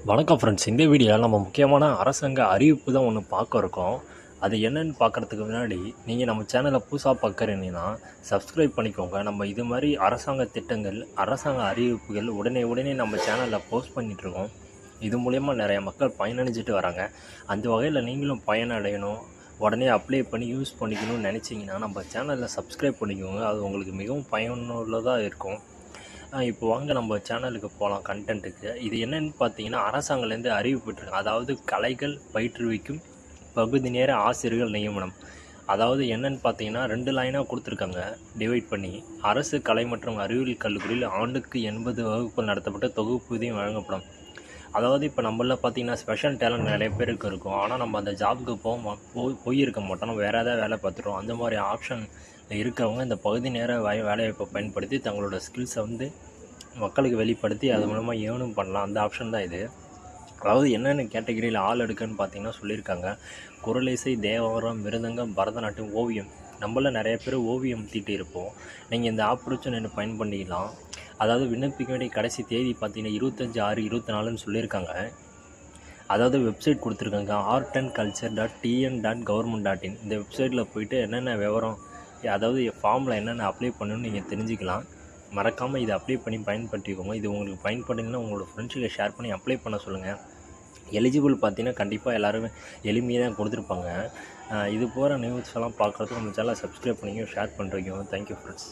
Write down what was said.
வணக்கம் ஃப்ரெண்ட்ஸ். இந்த வீடியோவில் நம்ம முக்கியமான அரசாங்க அறிவிப்பு தான் ஒன்று பார்க்க இருக்கோம். அது என்னன்னு பார்க்குறதுக்கு முன்னாடி நீங்கள் நம்ம சேனலை புதுசாக பார்க்குறீங்கன்னா சப்ஸ்கிரைப் பண்ணிக்கோங்க. நம்ம இது மாதிரி அரசாங்க திட்டங்கள், அரசாங்க அறிவிப்புகள் உடனே நம்ம சேனலில் போஸ்ட் பண்ணிகிட்ருக்கோம். இது மூலயமா நிறைய மக்கள் பயனடைஞ்சிட்டு வராங்க. அந்த வகையில் நீங்களும் பயனடையணும், உடனே அப்ளை பண்ணி யூஸ் பண்ணிக்கணும்னு நினச்சிங்கன்னா நம்ம சேனலில் சப்ஸ்கிரைப் பண்ணிக்கோங்க. அது உங்களுக்கு மிகவும் பயனுள்ளதாக இருக்கும். இப்போ வாங்க நம்ம சேனலுக்கு போகலாம் கண்டென்ட்டுக்கு. இது என்னென்னு பார்த்தீங்கன்னா, அரசாங்கலேருந்து அறிவிப்பிட்டிருக்காங்க. அதாவது கலைகள் பயிற்றுவிக்கும் பகுதி நேர ஆசிரியர்கள் நியமனம். அதாவது என்னென்னு பார்த்தீங்கன்னா 2 லைனாக கொடுத்துருக்காங்க டிவைட் பண்ணி. அரசு கலை மற்றும் அறிவியல் கல்லூரியில் ஆண்டுக்கு 80 வகுப்புகள் நடத்தப்பட்ட தொகுப்பூதியம் வழங்கப்படும். அதாவது இப்போ நம்மள பார்த்தீங்கன்னா ஸ்பெஷல் டேலண்ட் நிறைய பேருக்கு இருக்கும். ஆனால் நம்ம அந்த ஜாபுக்கு போயிருக்க மாட்டோம். நம்ம வேறு ஏதாவது வேலை பார்த்துருவோம். அந்த மாதிரி ஆப்ஷன் இருக்கிறவங்க இந்த பகுதி நேர வேலைவாய்ப்பை பயன்படுத்தி தங்களோட ஸ்கில்ஸை மக்களுக்கு வெளிப்படுத்தி அது மூலமாக ஏர்னும் பண்ணலாம். அந்த ஆப்ஷன் தான் இது. அதாவது என்னென்ன கேட்டகரியில் ஆள் எடுக்குன்னு பார்த்தீங்கன்னா சொல்லியிருக்காங்க. குரலிசை, தேவாரம், மிருதங்கம், பரதநாட்டியம், ஓவியம். நம்மள நிறைய பேர் ஓவியம் தீட்டி இருப்போம். நீங்கள் இந்த ஆப்பர்ச்சுனிட்டி பண்ணிக்கலாம். அதாவது விண்ணப்பிக்க வேண்டிய கடைசி தேதி பார்த்தீங்கன்னா 25/6/24ன்னு சொல்லியிருக்காங்க. அதாவது வெப்சைட் கொடுத்துருக்காங்க artandculture.tn.government.in. இந்த வெப்சைட்டில் போய்ட்டு என்னென்ன விவரம், அதாவது ஃபார்மில் என்னென்ன அப்ளை பண்ணணும்னு நீங்கள் தெரிஞ்சுக்கலாம். மறக்காமல் இதை அப்ளை பண்ணி பயன்படுத்திக்கோங்க. இது உங்களுக்கு பயன்படுங்கன்னா உங்களோட ஃப்ரெண்ட்ஸுக்கு ஷேர் பண்ணி அப்ளை பண்ண சொல்லுங்கள். எலிஜிபிள் பார்த்தீங்கன்னா கண்டிப்பாக எல்லாருமே எளிமையாக தான் கொடுத்துருப்பாங்க. இது போகிற நியூஸ் எல்லாம் பார்க்குறதுக்கு நம்ம சேனலை சப்ஸ்கிரைப் பண்ணிங்க, ஷேர் பண்ணுறீங்க. Thank you friends.